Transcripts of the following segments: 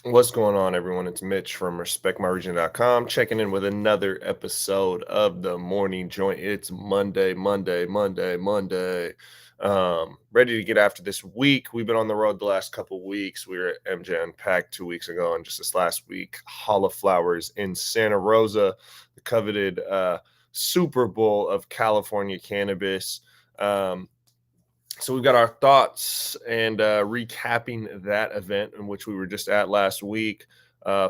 What's going on, everyone? It's Mitch from respectmyregion.com checking in with another episode of the Morning Joint. It's Monday. Ready to get after this week. We've been on the road the last couple weeks. We were at MJ Unpacked 2 weeks ago, and just this last week, Hall of Flowers in Santa Rosa, the coveted Super Bowl of California cannabis. So we've got our thoughts and recapping that event in which we were just at last week.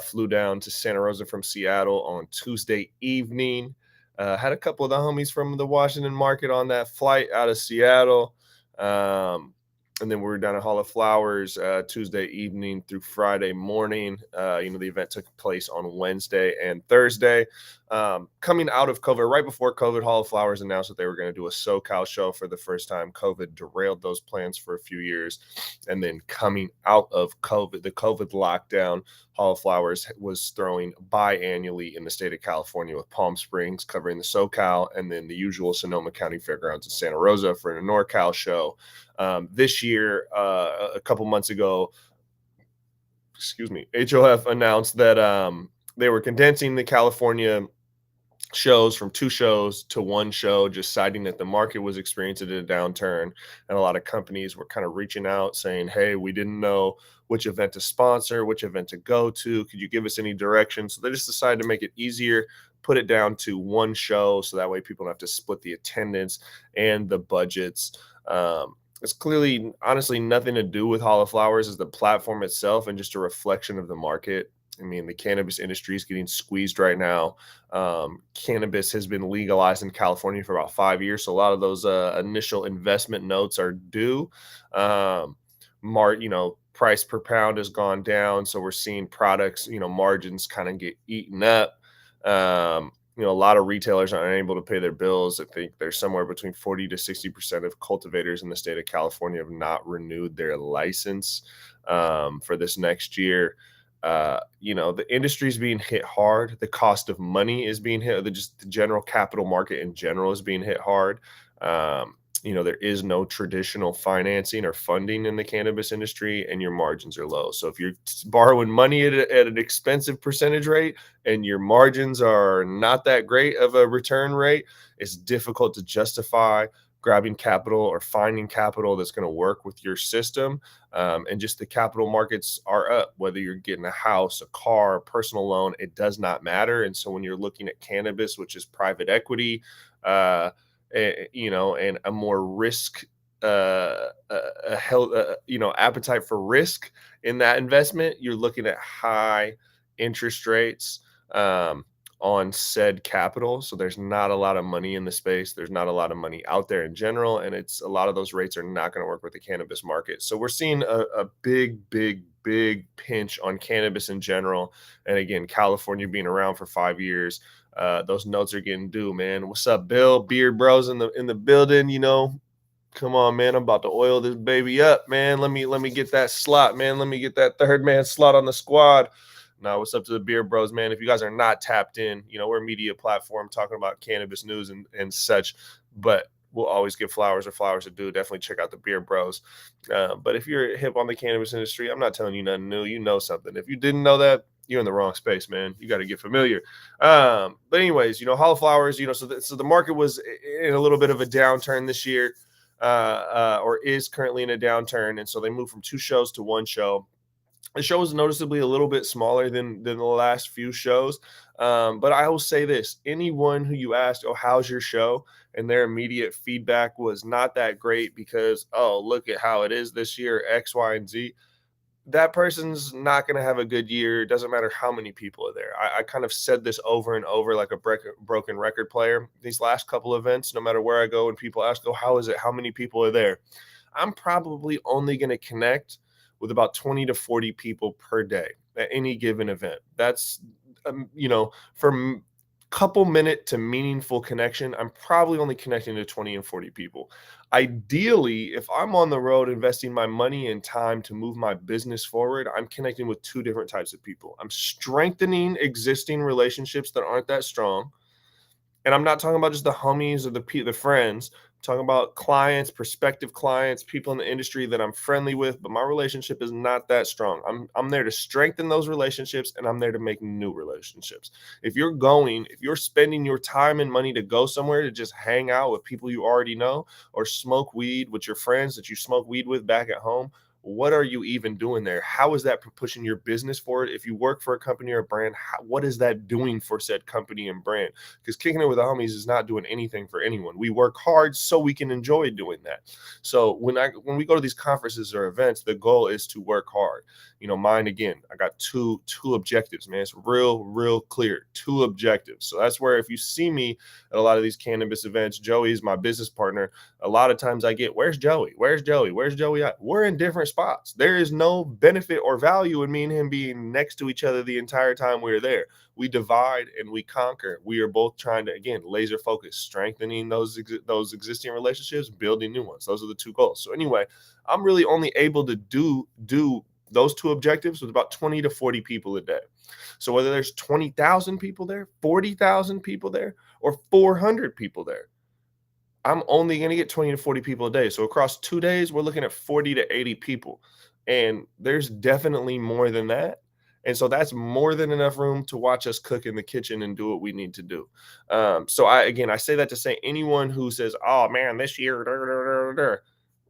Flew down to Santa Rosa from Seattle on Tuesday evening. Had a couple of the homies from the Washington market on that flight out of Seattle. And then we were down at Hall of Flowers Tuesday evening through Friday morning. The event took place on Wednesday and Thursday. Coming out of COVID, right before COVID, Hall of Flowers announced that they were going to do a SoCal show for the first time. COVID derailed those plans for a few years. And then coming out of COVID, the COVID lockdown, Hall of Flowers was throwing biannually in the state of California, with Palm Springs covering the SoCal and then the usual Sonoma County Fairgrounds in Santa Rosa for a NorCal show. This year, a couple months ago, HOF announced that they were condensing the California shows from 2 shows to 1 show, just citing that the market was experiencing a downturn. And a lot of companies were kind of reaching out saying, hey, we didn't know which event to sponsor, which event to go to. Could you give us any direction? So they just decided to make it easier, put it down to 1 show. So that way people don't have to split the attendance and the budgets. It's clearly, honestly, nothing to do with Hall of Flowers as the platform itself, and just a reflection of the market. I mean, the cannabis industry is getting squeezed right now. Cannabis has been legalized in California for about 5 years, so a lot of those initial investment notes are due. Price per pound has gone down, so we're seeing products, margins kind of get eaten up. A lot of retailers aren't able to pay their bills. I think there's somewhere between 40 to 60% of cultivators in the state of California have not renewed their license for this next year. The industry is being hit hard. The cost of money is being hit. The general capital market in general is being hit hard. There is no traditional financing or funding in the cannabis industry, and your margins are low. So if you're borrowing money at an expensive percentage rate and your margins are not that great of a return rate, it's difficult to justify grabbing capital or finding capital that's going to work with your system. And just the capital markets are up, whether you're getting a house, a car, a personal loan, it does not matter. And so when you're looking at cannabis, which is private equity, and a more risk, appetite for risk in that investment, you're looking at high interest rates on said capital. So there's not a lot of money in the space. There's not a lot of money out there in general. And it's a lot of those rates are not going to work with the cannabis market. So we're seeing a big pinch on cannabis in general. And again, California being around for 5 years, those notes are getting due, man. What's up, Bill? Beard Bros in the building, Come on, man. I'm about to oil this baby up, man. Let me get that slot, man. Let me get that third man slot on the squad. Now, what's up to the Beard Bros, man? If you guys are not tapped in, we're a media platform talking about cannabis news and such, but we'll always give flowers are due. Definitely check out the Beard Bros. But if you're hip on the cannabis industry, I'm not telling you nothing new. You know something. If you didn't know that, you're in the wrong space, man. You got to get familiar. But anyways, Hall of Flowers, so the market was in a little bit of a downturn this year, or is currently in a downturn. And so they moved from 2 shows to 1 show. The show was noticeably a little bit smaller than the last few shows. But I will say this, anyone who you asked, oh, how's your show? And their immediate feedback was not that great because, oh, look at how it is this year, X, Y, and Z. That person's not going to have a good year. It doesn't matter how many people are there. I kind of said this over and over like a broken record player. These last couple events, no matter where I go and people ask, oh, how is it? How many people are there? I'm probably only going to connect with about 20 to 40 people per day at any given event. That's, from couple minute to meaningful connection, I'm probably only connecting to 20 and 40 people. Ideally, if I'm on the road investing my money and time to move my business forward, I'm connecting with 2 different types of people. I'm strengthening existing relationships that aren't that strong. And I'm not talking about just the homies or the friends. I'm talking about clients, prospective clients, people in the industry that I'm friendly with, but my relationship is not that strong. I'm there to strengthen those relationships, and I'm there to make new relationships. If you're spending your time and money to go somewhere to just hang out with people you already know or smoke weed with your friends that you smoke weed with back at home, what are you even doing there? How is that pushing your business forward? If you work for a company or a brand, what is that doing for said company and brand? Because kicking it with the homies is not doing anything for anyone. We work hard so we can enjoy doing that. So when we go to these conferences or events, the goal is to work hard. Mine again, I got two objectives, man. It's real clear. Two objectives. So that's where if you see me at a lot of these cannabis events, Joey is my business partner. A lot of times I get, where's Joey? Where's Joey? Where's Joey at? We're in different spots. There is no benefit or value in me and him being next to each other the entire time we're there. We divide and we conquer. We are both trying to, again, laser focus, strengthening those existing relationships, building new ones. Those are the two goals. So anyway, I'm really only able to do those two objectives with about 20 to 40 people a day. So whether there's 20,000 people there, 40,000 people there, or 400 people there, I'm only going to get 20 to 40 people a day. So across 2 days, we're looking at 40 to 80 people. And there's definitely more than that. And so that's more than enough room to watch us cook in the kitchen and do what we need to do. So I say that to say anyone who says, oh man, this year,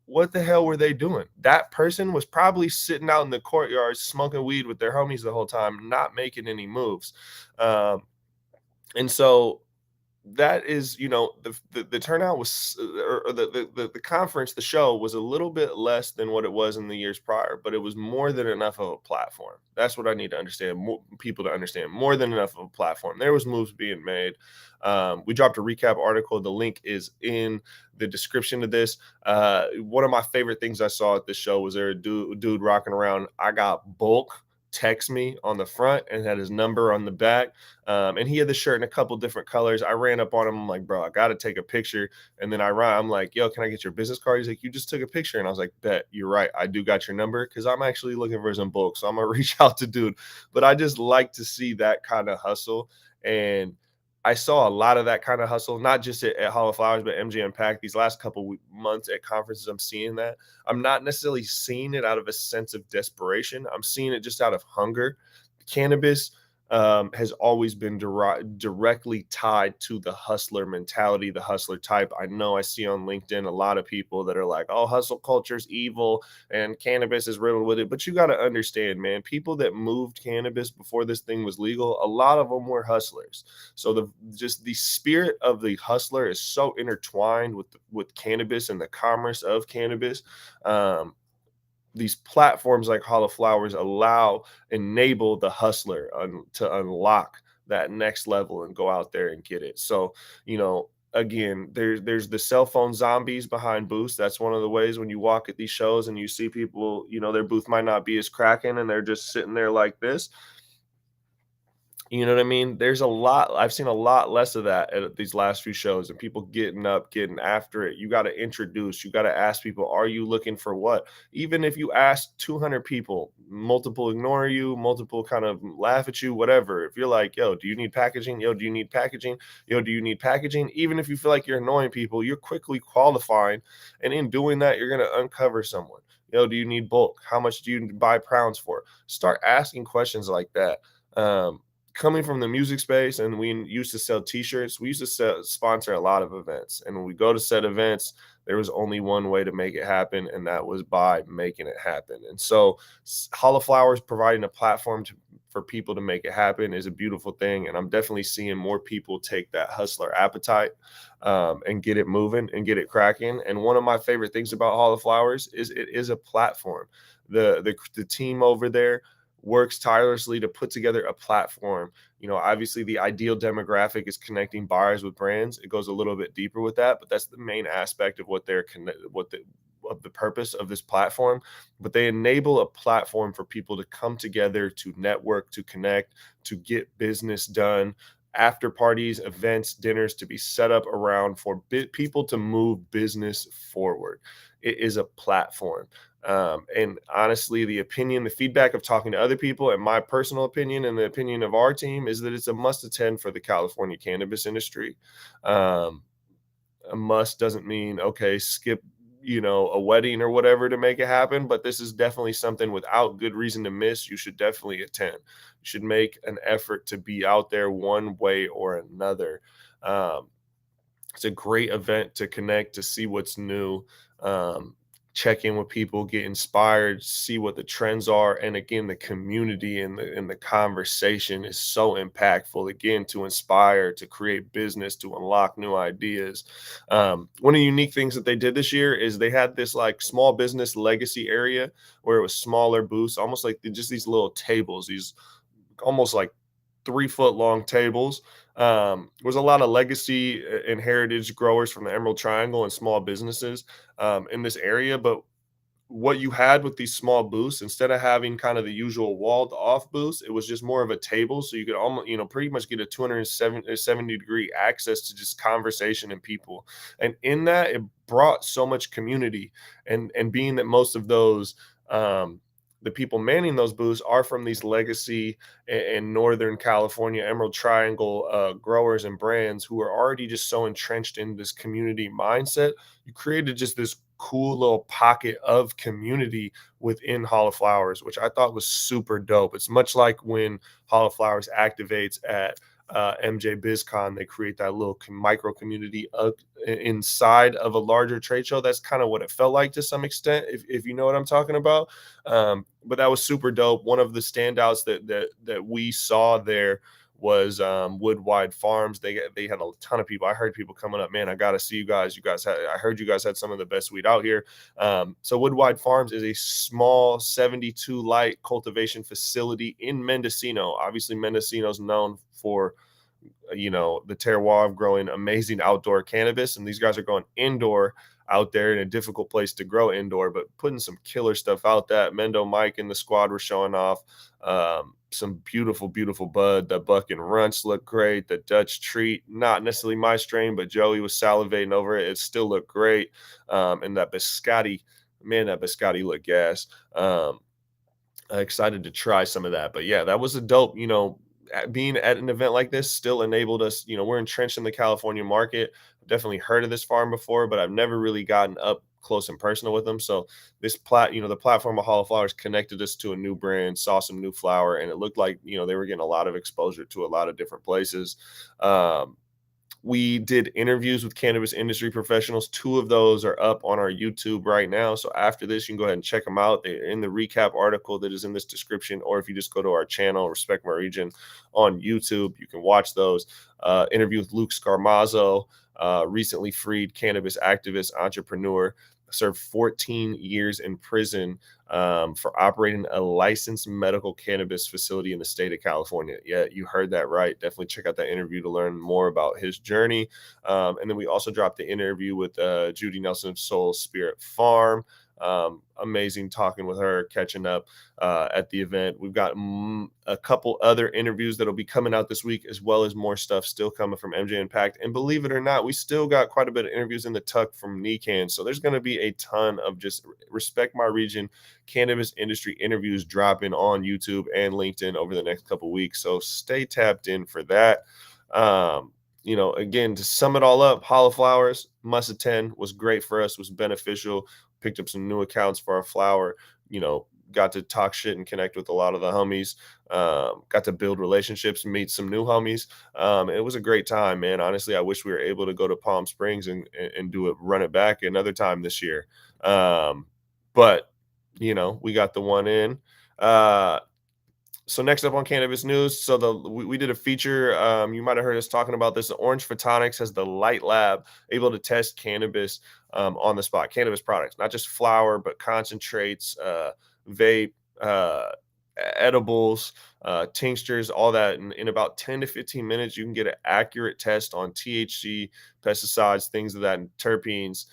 what the hell were they doing? That person was probably sitting out in the courtyard smoking weed with their homies the whole time, not making any moves. And so that is, the turnout was, or the conference, the show was a little bit less than what it was in the years prior, but it was more than enough of a platform. That's what I need to understand, more people to understand, more than enough of a platform. There was moves being made. We dropped a recap article. The link is in the description of this. One of my favorite things I saw at this show was there a dude rocking around. I got bulk text me on the front and had his number on the back. And he had the shirt in a couple different colors. I ran up on him. I'm like, bro, I got to take a picture. And then I'm like, yo, can I get your business card? He's like, you just took a picture. And I was like, bet, you're right. I do got your number because I'm actually looking for some bulk. So I'm going to reach out to dude. But I just like to see that kind of hustle. And I saw a lot of that kind of hustle, not just at Hall of Flowers, but MJ Unpacked. These last couple months at conferences, I'm seeing that. I'm not necessarily seeing it out of a sense of desperation. I'm seeing it just out of hunger. Cannabis has always been directly tied to the hustler mentality, the hustler type. I know I see on LinkedIn a lot of people that are like, oh, hustle culture is evil and cannabis is riddled with it. But you got to understand, man, people that moved cannabis before this thing was legal, a lot of them were hustlers. So the spirit of the hustler is so intertwined with cannabis and the commerce of cannabis. These platforms like Hall of Flowers enable the hustler to unlock that next level and go out there and get it. So, again, there's the cell phone zombies behind booths. That's one of the ways when you walk at these shows and you see people, their booth might not be as cracking and they're just sitting there like this. You know what I mean? I've seen a lot less of that at these last few shows and people getting up, getting after it. You got to you got to ask people, are you looking for what? Even if you ask 200 people, multiple ignore you, multiple kind of laugh at you, whatever. If you're like, yo, do you need packaging? Yo, do you need packaging? Yo, do you need packaging? Even if you feel like you're annoying people, you're quickly qualifying. And in doing that, you're going to uncover someone. Yo, do you need bulk? How much do you buy pounds for? Start asking questions like that. Coming from the music space, and we used to sell t-shirts, we used to sponsor a lot of events, and when we go to said events, there was only one way to make it happen, and that was by making it happen. And so Hall of Flowers providing a platform for people to make it happen is a beautiful thing, and I'm definitely seeing more people take that hustler appetite and get it moving and get it cracking. And one of my favorite things about Hall of Flowers is it is a platform. The team over there works tirelessly to put together a platform. Obviously the ideal demographic is connecting buyers with brands. It goes a little bit deeper with that, but that's the main aspect of of the purpose of this platform. But they enable a platform for people to come together, to network, to connect, to get business done, after parties, events, dinners to be set up around for people to move business forward. It is a platform. And honestly, the feedback of talking to other people, and my personal opinion and the opinion of our team is that it's a must attend for the California cannabis industry. a must doesn't mean, okay, skip, a wedding or whatever to make it happen. But this is definitely something without good reason to miss. You should definitely attend. You should make an effort to be out there one way or another. Um, it's a great event to connect, to see what's new, um, check in with people, get inspired, see what the trends are. And again, the community and the conversation is so impactful. Again, to inspire, to create business, to unlock new ideas. One of the unique things that they did this year is they had this like small business legacy area where it was smaller booths, almost like just these little tables, these almost like 3 foot long tables. Was a lot of legacy and heritage growers from the Emerald Triangle and small businesses in this area. But what you had with these small booths, instead of having kind of the usual walled off booths, it was just more of a table. So you could almost, pretty much get a 270-degree access to just conversation and people. And in that, it brought so much community. And being that most of those, the people manning those booths are from these legacy and Northern California Emerald Triangle growers and brands who are already just so entrenched in this community mindset, you created just this cool little pocket of community within Hall of Flowers, which I thought was super dope. It's much like when Hall of Flowers activates at MJ BizCon, they create that little micro community inside of a larger trade show. That's kind of what it felt like to some extent, if you know what I'm talking about. But that was super dope. One of the standouts that we saw there was Woodwide Farms. They had a ton of people. I heard people coming up, man, I got to see you guys. I heard you guys had some of the best weed out here. So Woodwide Farms is a small 72 light cultivation facility in Mendocino. Obviously, Mendocino's known for the terroir of growing amazing outdoor cannabis, and these guys are going indoor out there in a difficult place to grow indoor, but putting some killer stuff out. That Mendo Mike and the squad were showing off some beautiful bud. The Buck and Runts look great. The Dutch Treat, not necessarily my strain, but Joey was salivating over it. It still looked great. And that Biscotti, man, that Biscotti looked gas. Excited to try some of that. But yeah, that was a dope, being at an event like this still enabled us, we're entrenched in the California market. I've definitely heard of this farm before, but I've never really gotten up close and personal with them. So the platform of Hall of Flowers connected us to a new brand, saw some new flower, and it looked like, they were getting a lot of exposure to a lot of different places. We did interviews with cannabis industry professionals. 2 of those are up on our YouTube right now. So after this, you can go ahead and check them out. They're in the recap article that is in this description, or if you just go to our channel, Respect My Region, on YouTube, you can watch those. Interview with Luke Scarmazzo, recently freed cannabis activist, entrepreneur, served 14 years in prison for operating a licensed medical cannabis facility in the state of California. Yeah, you heard that right. Definitely check out that interview to learn more about his journey. And then we also dropped the interview with Judy Nelson of Soul Spirit Farm. Amazing talking with her, catching up at the event. We've got a couple other interviews that'll be coming out this week, as well as more stuff still coming from MJ Impact. And believe it or not, we still got quite a bit of interviews in the tuck from Nikan. So there's going to be a ton of just Respect My Region cannabis industry interviews dropping on YouTube and LinkedIn over the next couple weeks. So stay tapped in for that. Again, to sum it all up, Hall of Flowers, must attend, was great for us, was beneficial. Picked up some new accounts for our flower, got to talk shit and connect with a lot of the homies, got to build relationships, meet some new homies. It was a great time, man. Honestly, I wish we were able to go to Palm Springs and do it, run it back another time this year. But we got the one in. So next up on cannabis news, so we did a feature. You might have heard us talking about this. The Orange Photonics has the LightLab, able to test cannabis on the spot, cannabis products, not just flower, but concentrates, vape, edibles, tinctures, all that. In about 10 to 15 minutes, you can get an accurate test on THC, pesticides, things of that, and terpenes.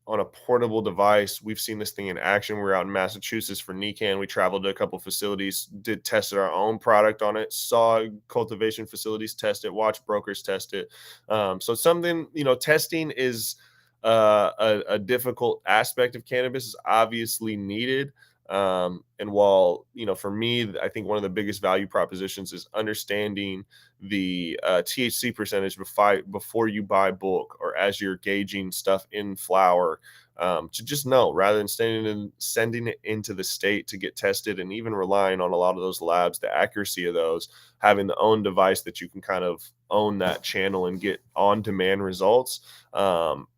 On a portable device. We've seen this thing in action. We're out in Massachusetts for Nikan. We traveled to a couple facilities, tested our own product on it, saw cultivation facilities test it, watched brokers test it. So something, testing is a difficult aspect of cannabis, is obviously needed. And while, for me, I think one of the biggest value propositions is understanding the THC percentage before you buy bulk or as you're gauging stuff in flower, to just know rather than sending it into the state to get tested and even relying on a lot of those labs, the accuracy of those, having the own device that you can kind of own that channel and get on demand results.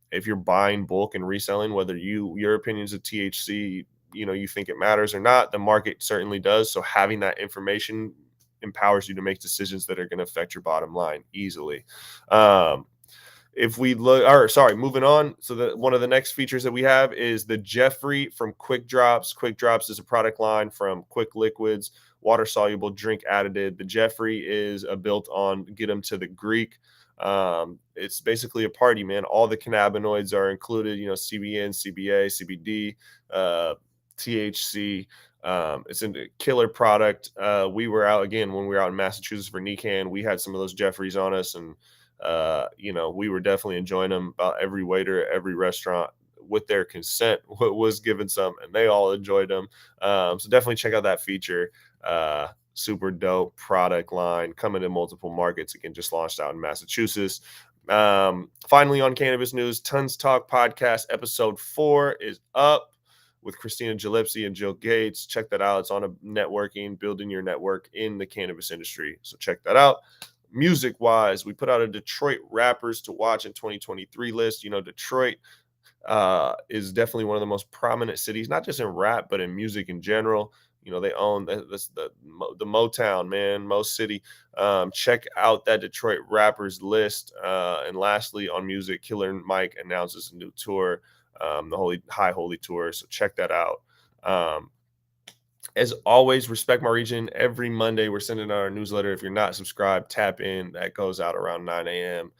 If you're buying bulk and reselling, whether your opinions of THC, you think it matters or not, the market certainly does. So having that information empowers you to make decisions that are going to affect your bottom line easily. If we look, or sorry, moving on. So one of the next features that we have is the Jeffrey from Quick Drops. Quick Drops is a product line from Quick Liquids, water soluble drink additive. The Jeffrey is built on get them to the Greek. It's basically a party, man. All the cannabinoids are included, CBN, CBA, CBD, THC. It's a killer product. We were out again when we were out in Massachusetts for NECAN. We had some of those Jeffreys on us, and we were definitely enjoying them. About every waiter, every restaurant, with their consent, was given some, and they all enjoyed them. So definitely check out that feature. Super dope product line coming in multiple markets. Again, just launched out in Massachusetts. Finally, on cannabis news, Tons Talk podcast episode 4 is up with Christina Gillespie and Jill Gates. Check that out. It's on a networking, building your network in the cannabis industry. So check that out. Music wise, we put out a Detroit rappers to watch in 2023 list. Detroit is definitely one of the most prominent cities, not just in rap, but in music in general. They own the Motown, man, Mo City. Check out that Detroit rappers list. And lastly, on music, Killer Mike announces a new tour, the High Holy Tour. So check that out. As always, respect my region. Every Monday, we're sending out our newsletter. If you're not subscribed, tap in. That goes out around 9 a.m.,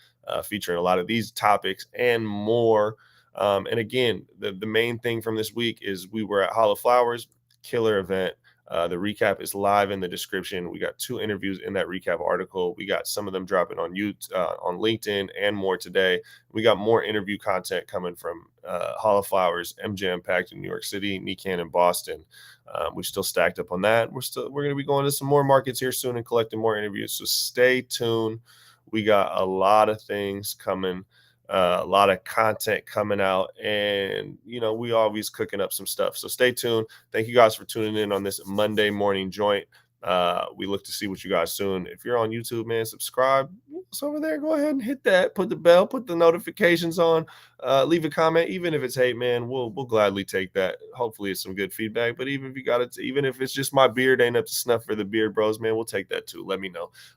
featuring a lot of these topics and more. And again, the main thing from this week is we were at Hollow Flowers, killer event. The recap is live in the description. We got 2 interviews in that recap article. We got some of them dropping on YouTube, on LinkedIn, and more today. We got more interview content coming from Hollow Flowers, MJ Impact in New York City, NECAN in Boston. We still stacked up on that. We're going to be going to some more markets here soon and collecting more interviews. So stay tuned. We got a lot of things coming. A lot of content coming out, and we always cooking up some stuff. So stay tuned. Thank you guys for tuning in on this Monday morning joint. We look to see what you guys soon. If you're on YouTube, man, subscribe. It's over there. Go ahead and hit that. Put the bell. Put the notifications on. Leave a comment, even if it's hate, man. We'll gladly take that. Hopefully, it's some good feedback. But even if you got it, even if it's just my beard ain't up to snuff for the beard bros, man, we'll take that too. Let me know.